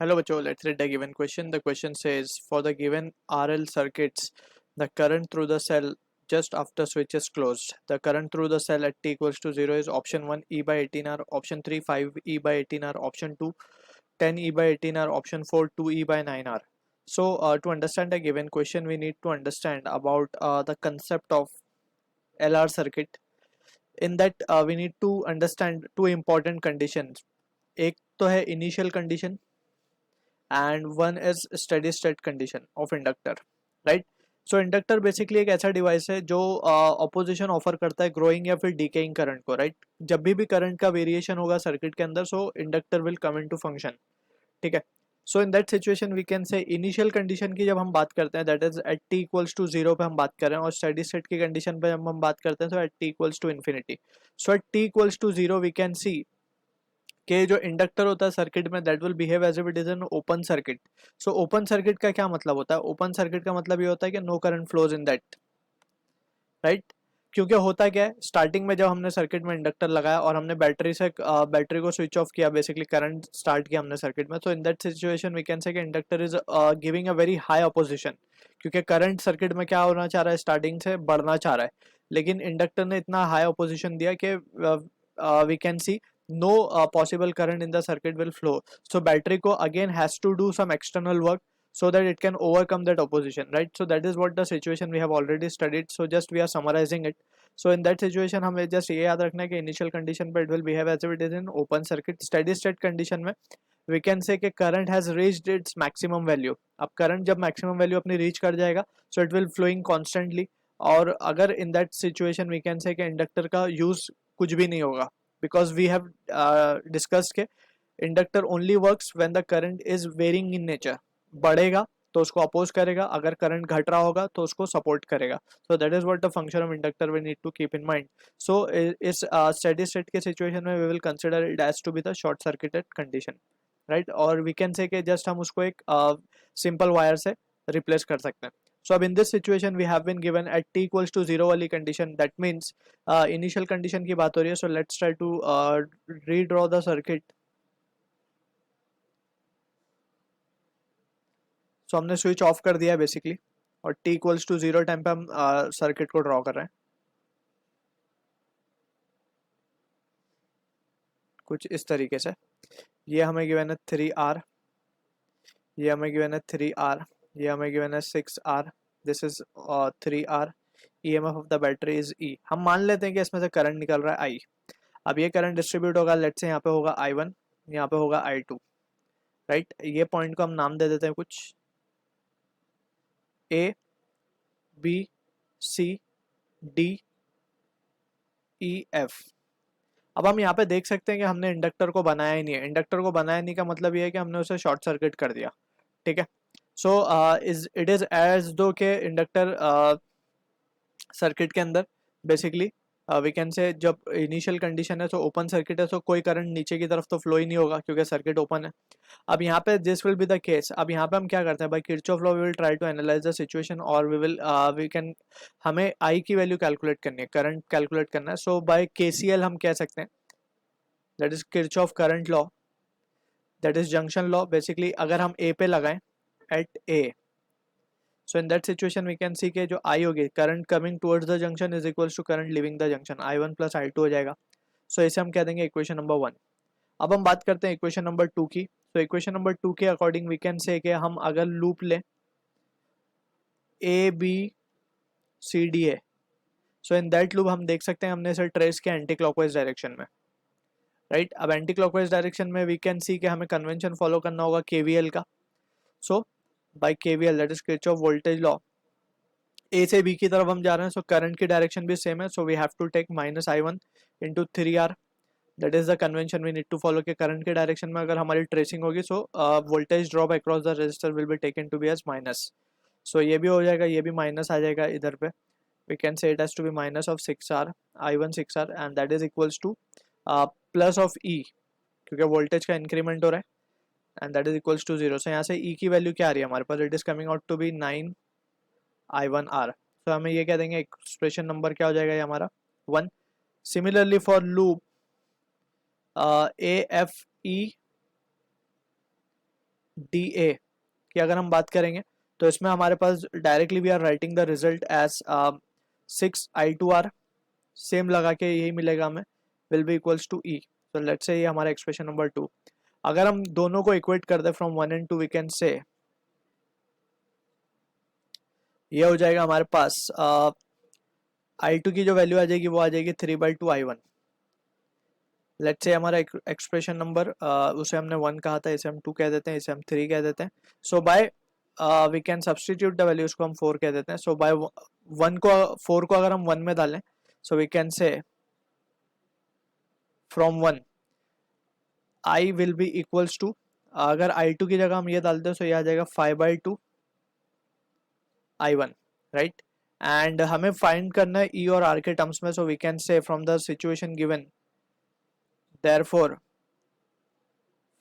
Hello, Bacho. Let's read the given question. The question says, for the given RL circuits, the current through the cell just after switch is closed. The current through the cell at t equals to 0 is option 1 E by 18R, option 3 5 E by 18R, option 2 10 E by 18R, option 4 2 E by 9R. So to understand the given question, we need to understand about the concept of LR circuit. In that we need to understand two important conditions. एक तो है initial condition and one is steady state condition of inductor, right? So inductor basically एक ऐसा device है जो opposition offer करता है growing या फिर डिकेइंग करंट को, राइट? जब भी करंट का वेरिएशन होगा सर्किट के अंदर, so inductor will come into function, ठीक है? So in that situation we can say initial condition की जब हम बात करते हैं, that is at T equals to zero पे हम बात कर रहे हैं, और स्टेडी स्टेट की कंडीशन पे जब हम बात करते हैं तो at T equals to infinity. So at T equals to zero we can see कि जो इंडक्टर होता है सर्किट में, that will behave as if it is an open circuit. So open circuit का क्या मतलब होता है? ओपन सर्किट का मतलब ये होता है कि no current flows in that, right? क्योंकि होता क्या है, स्टार्टिंग में जब हमने सर्किट में इंडक्टर लगाया और हमने बैटरी को स्विच ऑफ किया, बेसिकली करंट स्टार्ट किया हमने सर्किट में, तो in that situation we can say कि inductor is giving a very high opposition, क्योंकि करंट सर्किट में क्या होना चाह रहा है, स्टार्टिंग से बढ़ना चाह रहा है, लेकिन इंडक्टर ने इतना हाई अपोजिशन दिया कि we can see no possible current in the circuit will flow. So battery ko again has to do some external work so that it can overcome that opposition, right? So that is what the situation we have already studied, so just we are summarizing it. So in that situation हमें just ये याद रखना है कि initial condition पे it will behave as if it is in open circuit. Steady state condition में we can say कि current has reached its maximum value. अब current जब maximum value अपनी reach कर जाएगा, so it will flowing constantly. और अगर in that situation we can say कि inductor का use कुछ भी नहीं होगा, because we have discussed के inductor only works when the current is varying in nature. बढ़ेगा तो उसको अपोज करेगा, अगर करंट घट रहा होगा तो उसको सपोर्ट करेगा. So that is what the function of inductor we need to keep in mind. So इस स्टेडी स्टेट के सिचुएशन में we will consider it as to be the short circuited condition, right? और we can say कि just हम उसको एक simple wire से replace कर सकते हैं. So अब in this situation we have been given at t equals to 0 वाली condition, that means initial condition की बात हो रही है. So let's try to redraw the circuit. So हमने स्विच ऑफ कर दिया है बेसिकली, और t equals to 0 टाइम पे हम सर्किट को ड्रॉ कर रहे हैं कुछ इस तरीके से. ये हमें गिवन है 3R, ये हमें गिवन है 3R, ये हमें गिवन है 6R, this is 3R. EMF of the battery is E. हम मान लेते हैं कि इसमें से करंट निकल रहा है I. अब ये करंट डिस्ट्रीब्यूट होगा, लेट्स से यहाँ पे होगा I1, यहाँ पे होगा I2, राइट? ये पॉइंट को हम नाम दे देते हैं कुछ A B C D E F. अब हम यहाँ पे देख सकते हैं कि हमने इंडक्टर को बनाया ही नहीं है. इंडक्टर को बनाया नहीं का मतलब ये है कि हमने उसे शॉर्ट सर्किट कर दिया, ठीक है? सो इट इज एज दो के इंडक्टर सर्किट के अंदर बेसिकली वी कैन से जब इनिशियल कंडीशन है तो ओपन सर्किट है, तो कोई करंट नीचे की तरफ तो फ्लो ही नहीं होगा क्योंकि सर्किट ओपन है. अब यहाँ पे this will be the case. अब यहाँ पे हम क्या करते हैं, by Kirchhoff law we will try to analyse the situation, और वी कैन हमें आई की वैल्यू कैलकुलेट करनी है, करंट कैलकुलेट करना है. सो बाय केसीएल हम कह सकते हैं, that is Kirchhoff current law, that is junction law. Basically अगर हम ए पे लगाएं at A, so in that situation we can see के जो आई होगी, current coming towards the junction is equals to current leaving the junction, I1 plus I2 हो जाएगा. सो इसे हम कह देंगे इक्वेशन नंबर 1. अब हम बात करते हैं इक्वेशन नंबर 2 की. तो इक्वेशन नंबर 2 के अकॉर्डिंग वी कैन से कि हम अगर लूप लें A B C D A, so in that loop हम देख सकते हैं हमने इसे ट्रेस किया एंटी क्लॉकवाइज डायरेक्शन में, राइट? अब एंटी क्लॉकवाइज डायरेक्शन में वी कैन सी कि हमें कन्वेंशन फॉलो करना होगा केवीएल का. So by KVL, that is Kirchhoff voltage law, A से बी की तरफ हम जा रहे हैं, सो करंट की डायरेक्शन भी सेम है. So we have to take minus I1 into 3R, that is the convention we need to follow के करंट के डायरेक्शन में अगर हमारी ट्रेसिंग होगी, so voltage drop across the resistor will be taken to be as minus. So ये भी हो जाएगा, ये भी माइनस आ जाएगा इधर पे. We can say it has to be minus of 6R, I1 6R, and that is equals to plus of E, क्योंकि वोल्टेज का इंक्रीमेंट हो रहा है, and that is equals to 0. So यहाँ से E की वैल्यू क्या आ रही है हमारे पास, it is coming out to be 9I1R. तो हमें ये कह देंगे एक्सप्रेशन नंबर क्या हो जाएगा ये हमारा 1. Similarly for loop A F E D A की अगर हम बात करेंगे तो इसमें हमारे पास directly we are writing the result as 6 I2R, same लगा के यही मिलेगा हमें, will be equals to E. So let's say ये हमारा एक्सप्रेशन नंबर 2। अगर हम दोनों को इक्वेट कर दे from 1 and 2, we can say ये हो जाएगा हमारे पास I2 की जो वैल्यू आ जाएगी वो आ जाएगी 3/2 I1। लेट्स से हमारा एक्सप्रेशन नंबर उसे हमने 1 कहा था, इसे हम 2 कह देते हैं, इसे हम 3 कह देते हैं। So by we can substitute the value, उसको हम 4 कह देते हैं। सो बाय 4 को अगर हम 1 में डालें, so we can say from 1 I will be equals to, अगर I2 की जगह हम ये डालते हैं तो ये आ जाएगा 5/2 I1, राइट। एंड हमें फाइंड करना है E और R के टर्म्स में। So we can say from the situation given, therefore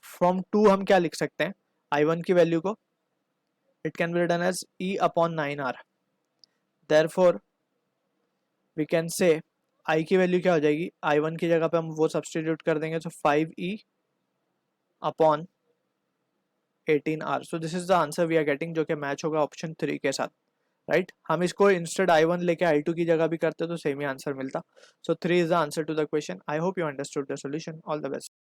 from 2 हम क्या लिख सकते हैं I1 की वैल्यू को, it can be written as E/9R। Therefore we can say I की वैल्यू क्या हो जाएगी, I1 की जगह पे हम वो सब्सटीट्यूट कर देंगे, तो 5E/18R। So this is the answer we are getting, जो कि मैच होगा ऑप्शन 3 के साथ, राइट। हम इसको इंस्टेड I1 लेके I2 की जगह भी करते तो सेम ही आंसर मिलता। So 3 is the answer to the question. I hope you understood the solution. All the best.